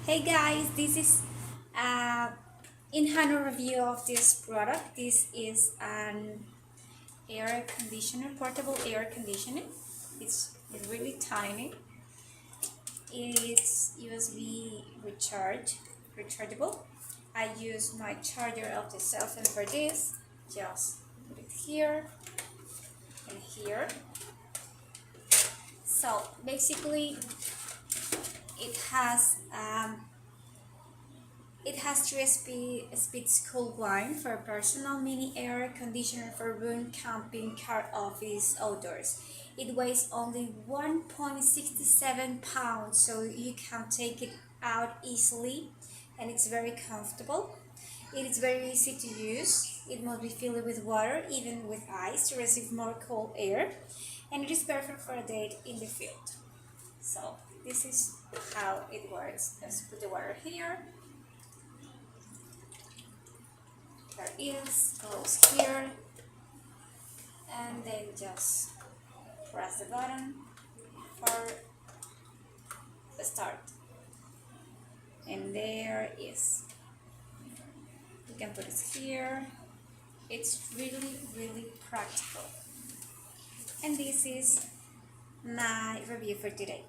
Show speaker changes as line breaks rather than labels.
Hey guys, this is uh, in-hand review of this product. This is an air conditioner, portable air conditioner. It's really tiny. It's USB rechargeable. I use my charger of the cell phone for this. Just put it here and here. So basically, it has um, It has three speeds cool wine for personal mini air conditioner for room, camping, car, office, outdoors. It weighs only 1.67 pounds, so you can take it out easily and it's very comfortable. It is very easy to use. It must be filled with water, even with ice, to receive more cold air. And it is perfect for a date in the field. So this is how it works. Let's put the water here. There is, goes here, and then just press the button for the start. And there is. You can put it here. It's really practical. And this is my review for today.